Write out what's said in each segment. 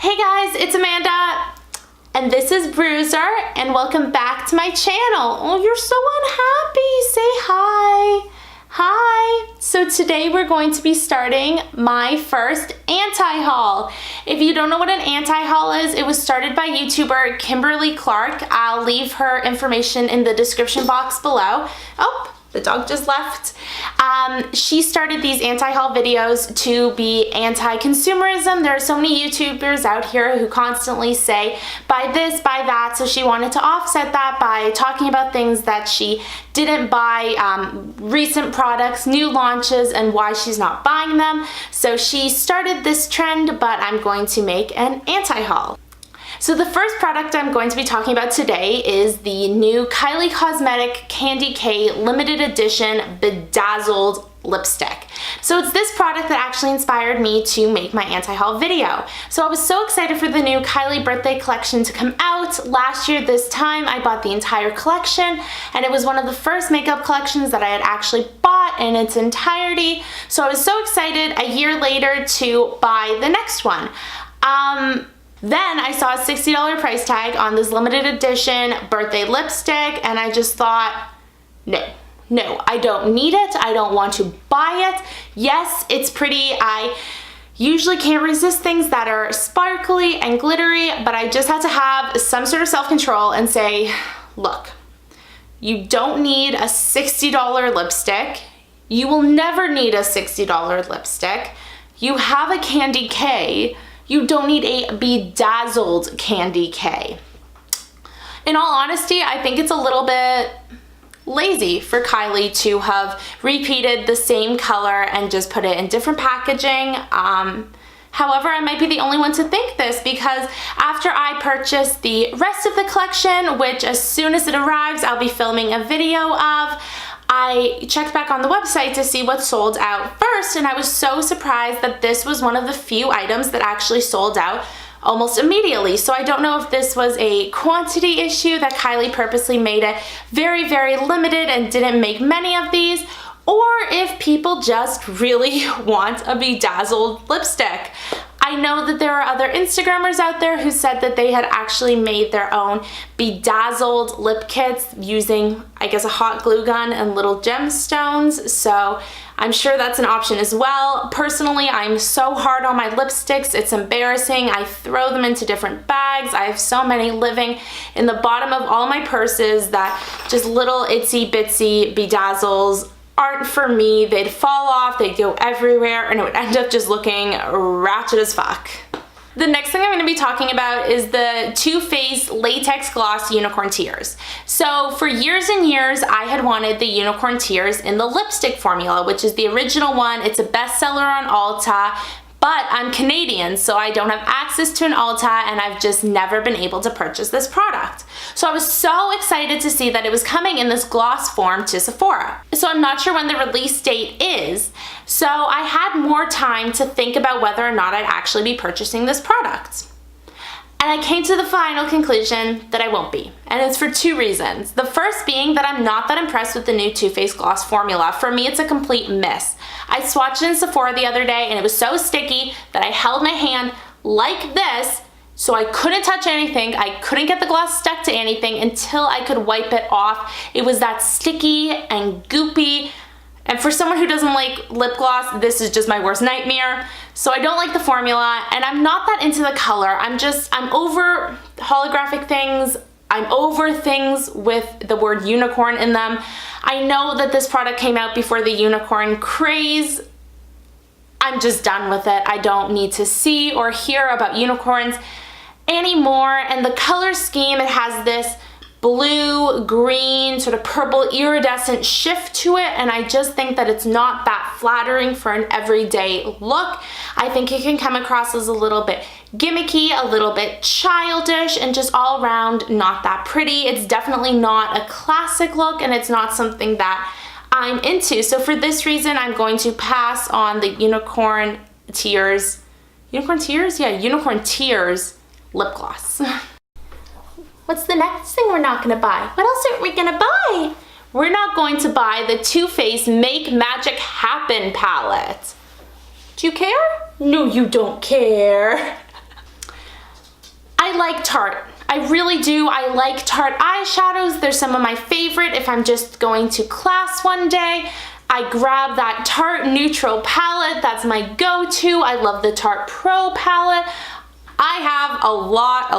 Hey guys, it's Amanda, and this is Bruiser, and welcome back to my channel. Oh, you're so unhappy. Say hi. Hi. So today we're going to be starting my first anti-haul. If you don't know what an anti-haul is, it was started by YouTuber Kimberly Clark. I'll leave her information in the description box below. Oh, the dog just left. She started these anti-haul videos to be anti-consumerism. There are so many YouTubers out here who constantly say, buy this, buy that. So she wanted to offset that by talking about things that she didn't buy, recent products, new launches, and why she's not buying them. So she started this trend, but I'm going to make an anti-haul. So the first product I'm going to be talking about today is the new Kylie Cosmetics Candy K limited edition bedazzled lipstick. So it's this product that actually inspired me to make my anti-haul video. So I was so excited for the new Kylie birthday collection to come out. Last year this time I bought the entire collection, and it was one of the first makeup collections that I had actually bought in its entirety. So I was so excited a year later to buy the next one. Then I saw a $60 price tag on this limited edition birthday lipstick, and I just thought, no, I don't need it. I don't want to buy it. Yes, it's pretty. I usually can't resist things that are sparkly and glittery, but I just had to have some sort of self-control and say, look, you don't need a $60 lipstick. You will never need a $60 lipstick. You have a Candy K. You don't need a bedazzled Candy K. In all honesty, I think it's a little bit lazy for Kylie to have repeated the same color and just put it in different packaging. However, I might be the only one to think this, because after I purchase the rest of the collection, which as soon as it arrives, I'll be filming a video of, I checked back on the website to see what sold out first, and I was so surprised that this was one of the few items that actually sold out almost immediately. So I don't know if this was a quantity issue, that Kylie purposely made it very, very limited and didn't make many of these, or if people just really want a bedazzled lipstick. I know that there are other Instagrammers out there who said that they had actually made their own bedazzled lip kits using, I guess, a hot glue gun and little gemstones. So I'm sure that's an option as well. Personally, I'm so hard on my lipsticks, it's embarrassing. I throw them into different bags. I have so many living in the bottom of all my purses that just little itsy bitsy bedazzles aren't for me. They'd fall off, they'd go everywhere, and it would end up just looking ratchet as fuck. The next thing I'm going to be talking about is the Too Faced Latex Gloss Unicorn Tears. So for years and years, I had wanted the Unicorn Tears in the lipstick formula, which is the original one. It's a bestseller on Ulta, but I'm Canadian, so I don't have access to an Ulta, and I've just never been able to purchase this product. So I was so excited to see that it was coming in this gloss form to Sephora. So I'm not sure when the release date is, so I had more time to think about whether or not I'd actually be purchasing this product. And I came to the final conclusion that I won't be, and it's for two reasons. The first being that I'm not that impressed with the new Too Faced gloss formula. For me, it's a complete miss. I swatched it in Sephora the other day, and it was so sticky that I held my hand like this, so I couldn't touch anything. I couldn't get the gloss stuck to anything until I could wipe it off. It was that sticky and goopy. And for someone who doesn't like lip gloss, this is just my worst nightmare. So I don't like the formula, and I'm not that into the color. I'm over holographic things. I'm over things with the word unicorn in them. I know that this product came out before the unicorn craze. I'm just done with it. I don't need to see or hear about unicorns anymore. And the color scheme, it has this blue, green, sort of purple iridescent shift to it, and I just think that it's not that flattering for an everyday look. I think it can come across as a little bit gimmicky, a little bit childish, and just all around not that pretty. It's definitely not a classic look, and it's not something that I'm into. So for this reason, I'm going to pass on the Unicorn Tears. Unicorn Tears? Yeah, Unicorn Tears lip gloss. What's the next thing we're not gonna buy? What else aren't we gonna buy? We're not going to buy the Too Faced Make Magic Happen palette. Do you care? No, you don't care. I like Tarte. I really do. I like Tarte eyeshadows. They're some of my favorite if I'm just going to class one day. I grab that Tarte Neutral palette. That's my go-to. I love the Tarte Pro palette. I have a lot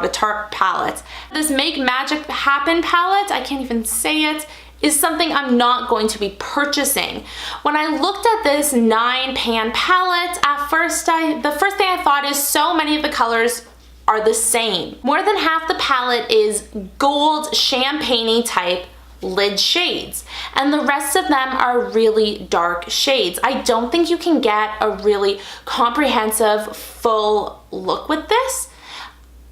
of Tarte palettes. This Make Magic Happen palette, I can't even say it, is something I'm not going to be purchasing. When I looked at this 9-pan palette, at first the first thing I thought is so many of the colors are the same. More than half the palette is gold champagne-y type lid shades, and the rest of them are really dark shades. I don't think you can get a really comprehensive full look with this.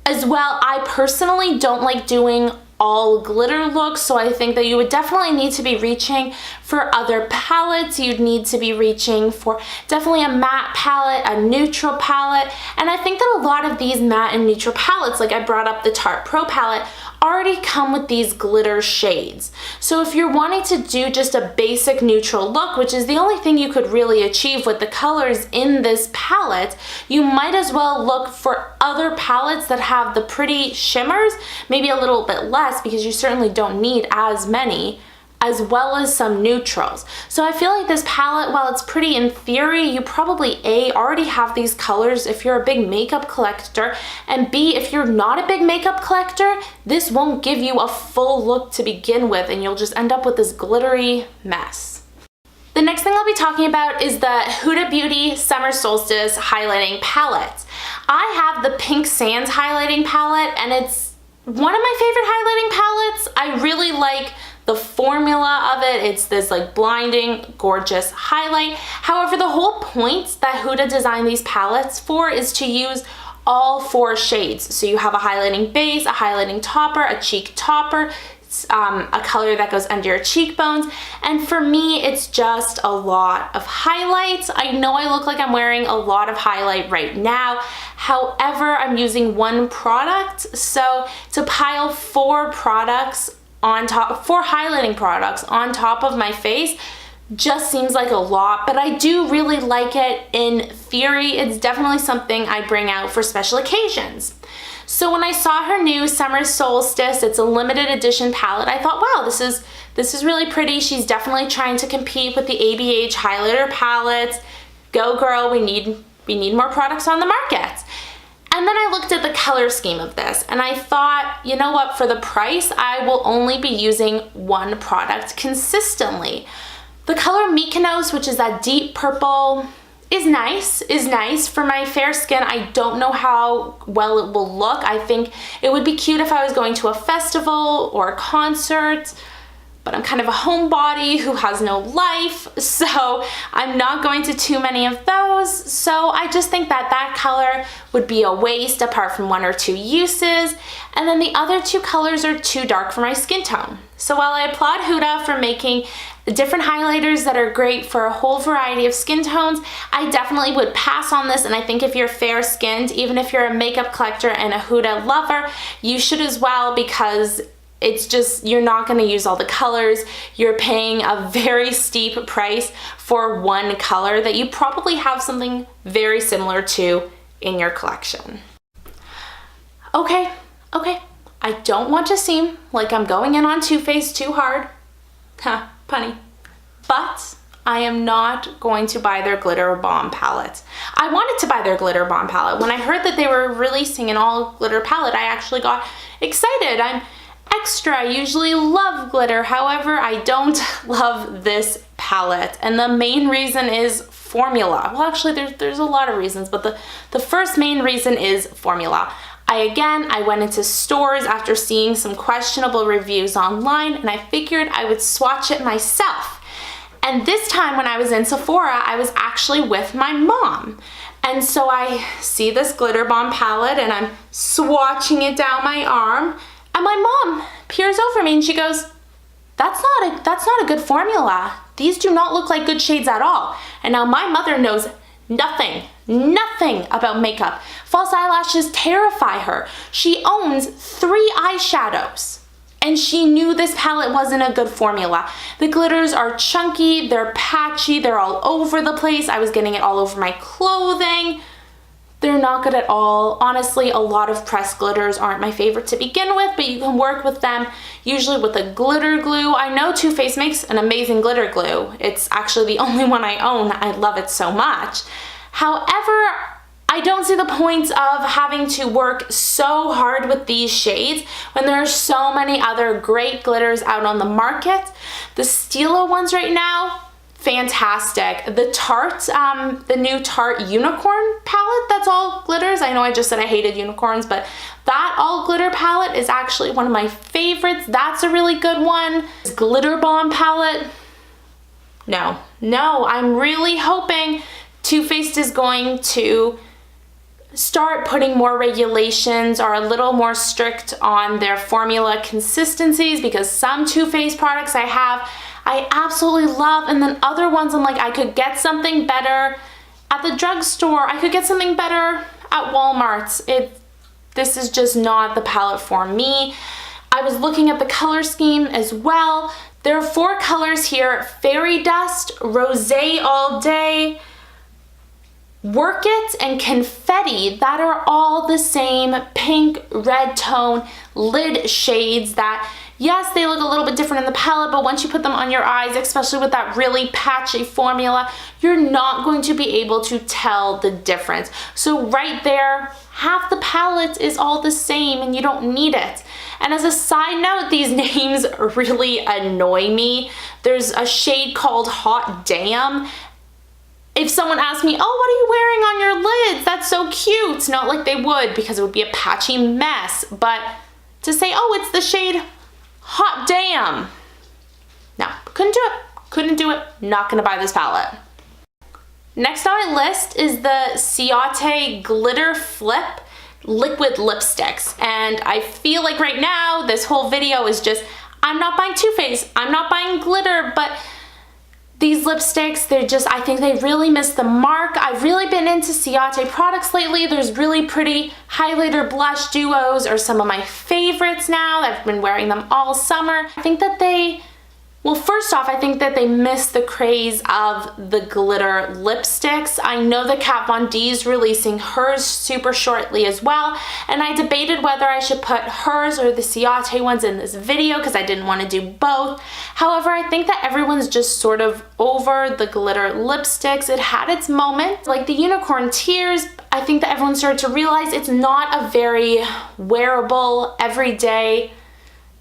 As well, I personally don't like doing all glitter looks, so I think that you would definitely need to be reaching for other palettes. You'd need to be reaching for definitely a matte palette, a neutral palette, and I think that a lot of these matte and neutral palettes, like I brought up the Tarte Pro palette, already come with these glitter shades. So if you're wanting to do just a basic neutral look, which is the only thing you could really achieve with the colors in this palette, you might as well look for other palettes that have the pretty shimmers, maybe a little bit less because you certainly don't need as many, as well as some neutrals. So I feel like this palette, while it's pretty in theory, you probably A, already have these colors if you're a big makeup collector, and B, if you're not a big makeup collector, this won't give you a full look to begin with and you'll just end up with this glittery mess. The next thing I'll be talking about is the Huda Beauty Summer Solstice Highlighting Palette. I have the Pink Sands Highlighting Palette and it's one of my favorite highlighting palettes. I really like the formula of it. It's this like blinding, gorgeous highlight. However, the whole point that Huda designed these palettes for is to use all 4 shades. So you have a highlighting base, a highlighting topper, a cheek topper, a color that goes under your cheekbones, and for me it's just a lot of highlights. I know I look like I'm wearing a lot of highlight right now, however I'm using one product, so to pile 4 products on top, 4 highlighting products on top of my face just seems like a lot, but I do really like it. In theory, it's definitely something I bring out for special occasions. So when I saw her new Summer Solstice, it's a limited edition palette, I thought, wow, this is really pretty. She's definitely trying to compete with the ABH highlighter palettes. Go girl, we need more products on the market. And then I looked at the color scheme of this and I thought, you know what, for the price, I will only be using one product consistently. The color Mykonos, which is that deep purple, is nice. For my fair skin, I don't know how well it will look. I think it would be cute if I was going to a festival or a concert, but I'm kind of a homebody who has no life, so I'm not going to too many of those. So I just think that that color would be a waste apart from 1 or 2 uses. And then the other 2 colors are too dark for my skin tone. So while I applaud Huda for making different highlighters that are great for a whole variety of skin tones, I definitely would pass on this, and I think if you're fair skinned, even if you're a makeup collector and a Huda lover, you should as well, because it's just, you're not going to use all the colors. You're paying a very steep price for one color that you probably have something very similar to in your collection. Okay, I don't want to seem like I'm going in on Too Faced too hard. Huh, punny. But I am not going to buy their Glitter Bomb palette. I wanted to buy their Glitter Bomb palette. When I heard that they were releasing an all glitter palette, I actually got excited. I'm extra. I usually love glitter. However, I don't love this palette. And the main reason is formula. Well, actually, there's a lot of reasons, but the first main reason is formula. I went into stores after seeing some questionable reviews online, and I figured I would swatch it myself. And this time when I was in Sephora, I was actually with my mom. And so I see this Glitter Bomb palette and I'm swatching it down my arm, and my mom peers over me and she goes, that's not a good formula. These do not look like good shades at all. And now my mother knows nothing about makeup. False eyelashes terrify her. She owns 3 eyeshadows and she knew this palette wasn't a good formula. The glitters are chunky, they're patchy, they're all over the place. I was getting it all over my clothing. They're not good at all. Honestly, a lot of pressed glitters aren't my favorite to begin with, but you can work with them usually with a glitter glue. I know Too Faced makes an amazing glitter glue. It's actually the only one I own. I love it so much. However, I don't see the point of having to work so hard with these shades when there are so many other great glitters out on the market. The Stila ones right now, fantastic. The Tarte, the new Tarte Unicorn palette, that's all glitters. I know I just said I hated unicorns, but that all glitter palette is actually one of my favorites. That's a really good one. This Glitter Bomb palette, no, I'm really hoping Too Faced is going to start putting more regulations or a little more strict on their formula consistencies, because some Too Faced products I absolutely love, and then other ones I'm like, I could get something better at the drugstore. I could get something better at Walmart. This is just not the palette for me. I was looking at the color scheme as well. There are 4 colors here: Fairy Dust, Rosé All Day, Work It, and Confetti, that are all the same pink, red tone lid shades that, yes, they look a little bit different in the palette, but once you put them on your eyes, especially with that really patchy formula, you're not going to be able to tell the difference. So right there, half the palette is all the same and you don't need it. And as a side note, these names really annoy me. There's a shade called Hot Damn. If someone asked me, oh, what are you wearing on your lids? That's so cute. Not like they would, because it would be a patchy mess. But to say, oh, it's the shade Hot Damn. No, couldn't do it. Not gonna buy this palette. Next on my list is the Ciate Glitter Flip Liquid Lipsticks. And I feel like right now, this whole video is just, I'm not buying Too Faced, I'm not buying glitter, but these lipsticks, I think they really missed the mark. I've really been into Ciate products lately. There's really pretty highlighter blush duos are some of my favorites now. I've been wearing them all summer. I think that well, first off, I think that they missed the craze of the glitter lipsticks. I know that Kat Von D is releasing hers super shortly as well, and I debated whether I should put hers or the Ciate ones in this video because I didn't want to do both. However, I think that everyone's just sort of over the glitter lipsticks. It had its moment, like the Unicorn Tears. I think that everyone started to realize it's not a very wearable, everyday,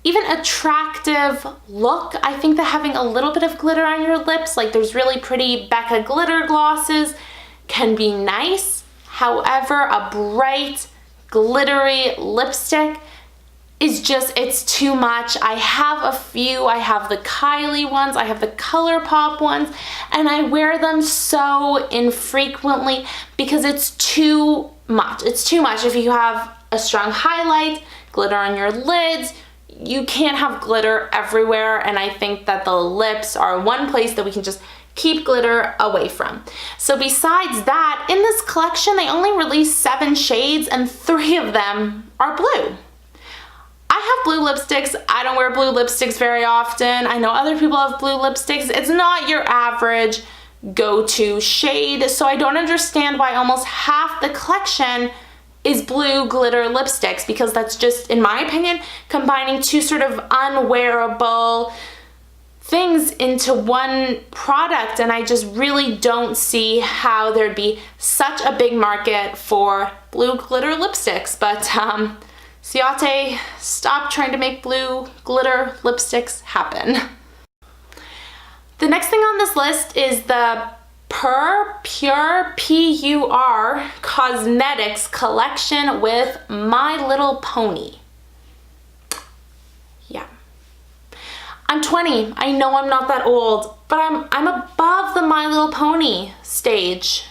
even attractive look. I think that having a little bit of glitter on your lips, like there's really pretty Becca glitter glosses, can be nice. However, a bright, glittery lipstick is just, it's too much. I have a few. I have the Kylie ones, I have the ColourPop ones, and I wear them so infrequently because it's too much. It's too much. If you have a strong highlight, glitter on your lids, you can't have glitter everywhere, and I think that the lips are one place that we can just keep glitter away from. So besides that, in this collection, they only released 7 shades and 3 of them are blue. I have blue lipsticks. I don't wear blue lipsticks very often. I know other people have blue lipsticks. It's not your average go-to shade, so I don't understand why almost half the collection is blue glitter lipsticks, because that's just, in my opinion, combining 2 sort of unwearable things into one product, and I just really don't see how there'd be such a big market for blue glitter lipsticks. But Ciate, stop trying to make blue glitter lipsticks happen. The next thing on this list is the PUR Cosmetics collection with My Little Pony. Yeah. I'm 20. I know I'm not that old, but I'm above the My Little Pony stage.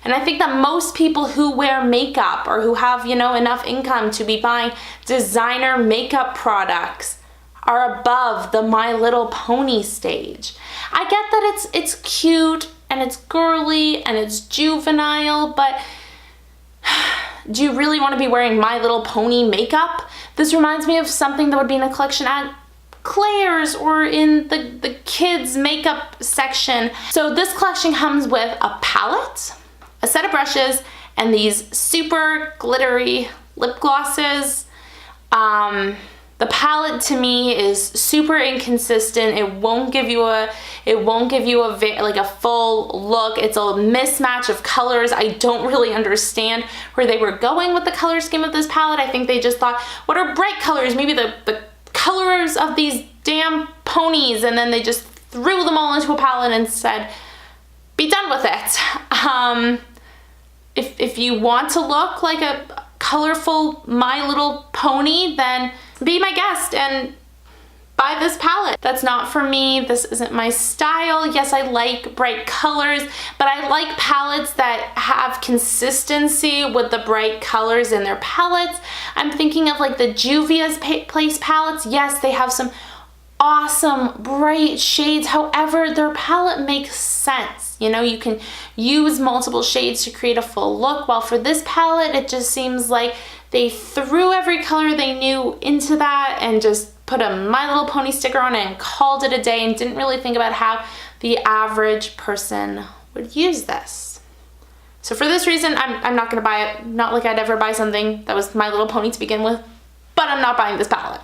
And I think that most people who wear makeup or who have, you know, enough income to be buying designer makeup products are above the My Little Pony stage. I get that it's cute and it's girly and it's juvenile, but do you really want to be wearing My Little Pony makeup? This reminds me of something that would be in a collection at Claire's or in the kids makeup section. So this collection comes with a palette, a set of brushes, and these super glittery lip glosses. The palette to me is super inconsistent. It won't give you a like a full look. It's a mismatch of colors. I don't really understand where they were going with the color scheme of this palette. I think they just thought, what are bright colors? Maybe the colors of these damn ponies, and then they just threw them all into a palette and said, be done with it. If you want to look like a colorful My Little Pony, then be my guest and buy this palette. That's not for me. This isn't my style. Yes, I like bright colors, but I like palettes that have consistency with the bright colors in their palettes. I'm thinking of like the Juvias Place palettes. Yes, they have some awesome bright shades. However, their palette makes sense. You know, you can use multiple shades to create a full look. While for this palette, it just seems like they threw every color they knew into that and just put a My Little Pony sticker on it and called it a day, and didn't really think about how the average person would use this. So for this reason, I'm not gonna buy it. Not like I'd ever buy something that was My Little Pony to begin with, but I'm not buying this palette.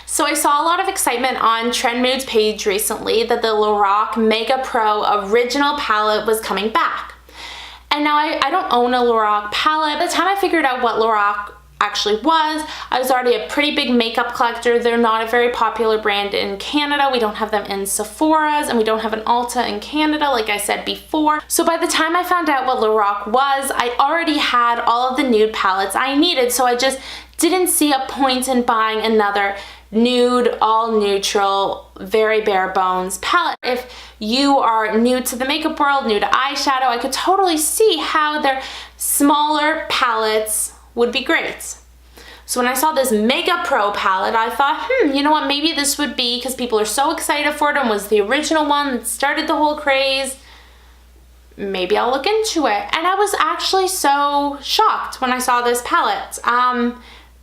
So I saw a lot of excitement on Trend Mood's page recently that the LORAC Mega Pro Original palette was coming back. And now I don't own a LORAC palette. By the time I figured out what LORAC actually was, I was already a pretty big makeup collector. They're not a very popular brand in Canada. We don't have them in Sephora's, and we don't have an Ulta in Canada, like I said before. So by the time I found out what LORAC was, I already had all of the nude palettes I needed, so I just didn't see a point in buying another nude, all neutral, very bare bones palette. If you are new to the makeup world, new to eyeshadow, I could totally see how their smaller palettes would be great. So when I saw this Mega Pro palette, I thought, you know what, maybe this would be, because people are so excited for it and was the original one that started the whole craze, maybe I'll look into it. And I was actually so shocked when I saw this palette.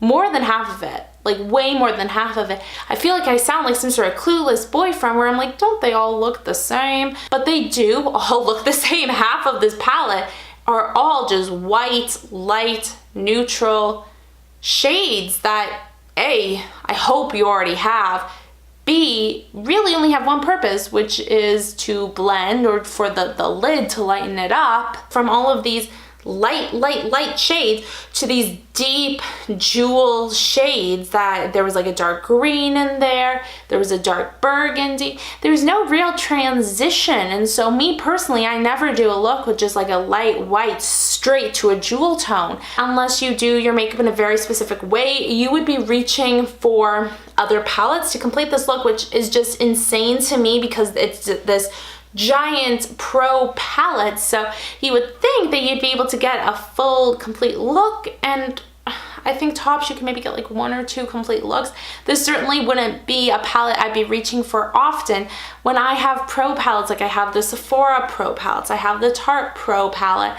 More than half of it, like way more than half of it. I feel like I sound like some sort of clueless boyfriend where I'm like, don't they all look the same? But they do all look the same. Half of this palette are all just white, light, neutral shades that A, I hope you already have, B, really only have one purpose, which is to blend, or for the lid to lighten it up from all of these light shades to these deep jewel shades. That there was like a dark green in there, there was a dark burgundy. There's no real transition, and so me personally, I never do a look with just like a light white straight to a jewel tone. Unless you do your makeup in a very specific way, you would be reaching for other palettes to complete this look, which is just insane to me because it's this giant pro palette. So you would think that you'd be able to get a full complete look, and I think tops you can maybe get like 1 or 2 complete looks. This certainly wouldn't be a palette I'd be reaching for often when I have pro palettes. Like I have the Sephora pro palettes, I have the Tarte pro palette.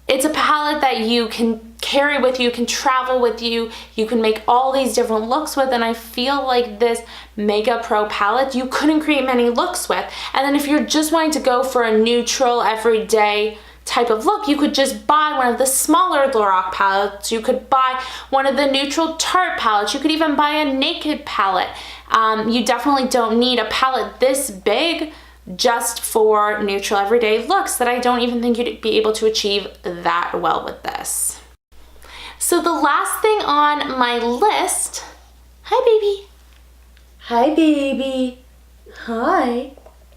It's a palette that you can carry with you, can travel with you, you can make all these different looks with, and I feel like this Mega Pro palette you couldn't create many looks with. And then if you're just wanting to go for a neutral, everyday type of look, you could just buy one of the smaller LORAC palettes, you could buy one of the neutral Tarte palettes, you could even buy a Naked palette. You definitely don't need a palette this big just for neutral everyday looks that I don't even think you'd be able to achieve that well with this. So the last thing on my list, hi baby, hi baby, hi,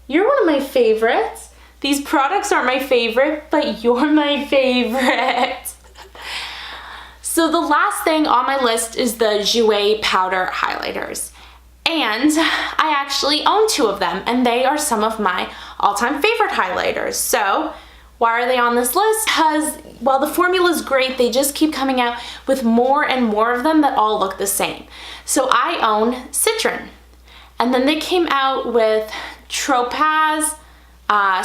you're one of my favorites. These products aren't my favorite, but you're my favorite. So the last thing on my list is the Jouer powder highlighters. And I actually own 2 of them, and they are some of my all-time favorite highlighters. So why are they on this list? Because while the formula is great, they just keep coming out with more and more of them that all look the same. So I own Citron, and then they came out with Topaz,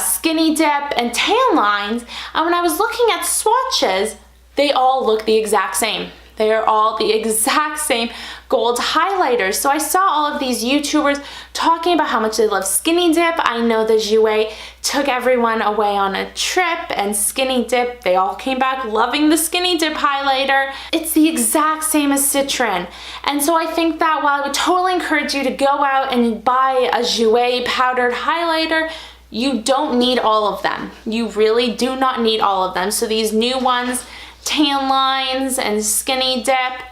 Skinny Dip, and Tan Lines, and when I was looking at swatches, they all look the exact same. They are all the exact same gold highlighters. So I saw all of these YouTubers talking about how much they love Skinny Dip. I know the Jouer took everyone away on a trip, and Skinny Dip, they all came back loving the Skinny Dip highlighter. It's the exact same as Citron. And so I think that while I would totally encourage you to go out and buy a Jouer powdered highlighter, you don't need all of them. You really do not need all of them. So these new ones, Tan Lines and Skinny Dip,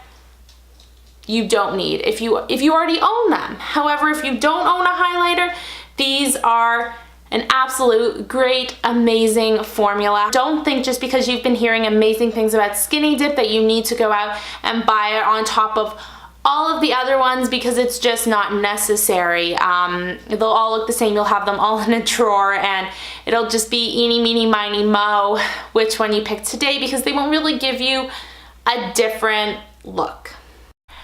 you don't need if you already own them. However, if you don't own a highlighter, these are an absolute great, amazing formula. Don't think just because you've been hearing amazing things about Skinny Dip that you need to go out and buy it on top of all of the other ones, because it's just not necessary. They'll all look the same. You'll have them all in a drawer, and it'll just be eeny, meeny, miny, mo which one you pick today, because they won't really give you a different look.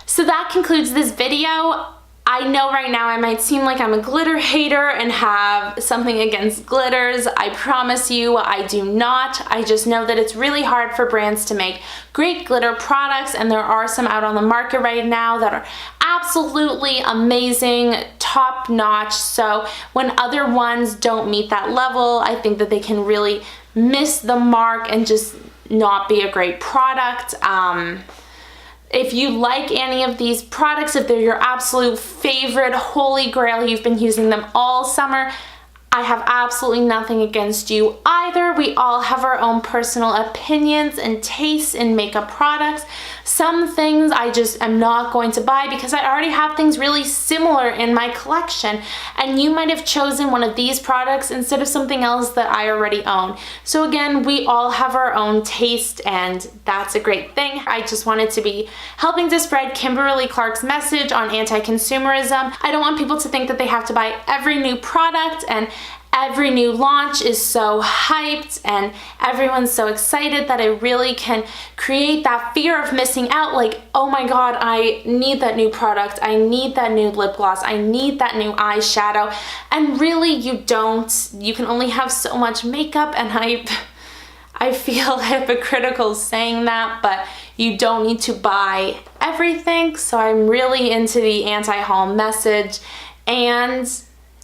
So that concludes this video. I know right now I might seem like I'm a glitter hater and have something against glitters. I promise you I do not. I just know that it's really hard for brands to make great glitter products, and there are some out on the market right now that are absolutely amazing, top notch. So when other ones don't meet that level, I think that they can really miss the mark and just not be a great product. If you like any of these products, if they're your absolute favorite holy grail, you've been using them all summer, I have absolutely nothing against you either. We all have our own personal opinions and tastes in makeup products. Some things I just am not going to buy because I already have things really similar in my collection, and you might have chosen one of these products instead of something else that I already own. So again, we all have our own taste, and that's a great thing. I just wanted to be helping to spread Kimberly Clark's message on anti-consumerism. I don't want people to think that they have to buy every new product, and every new launch is so hyped and everyone's so excited that it really can create that fear of missing out, like, oh my god, I need that new product, I need that new lip gloss, I need that new eyeshadow. And really you don't. You can only have so much makeup, and I feel hypocritical saying that, but you don't need to buy everything. So I'm really into the anti-haul message. And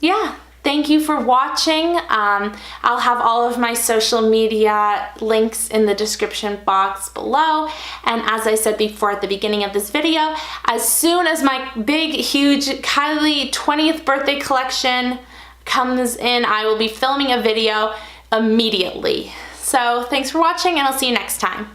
yeah, thank you for watching. I'll have all of my social media links in the description box below. And as I said before at the beginning of this video, as soon as my big, huge Kylie 20th birthday collection comes in, I will be filming a video immediately. So thanks for watching, and I'll see you next time.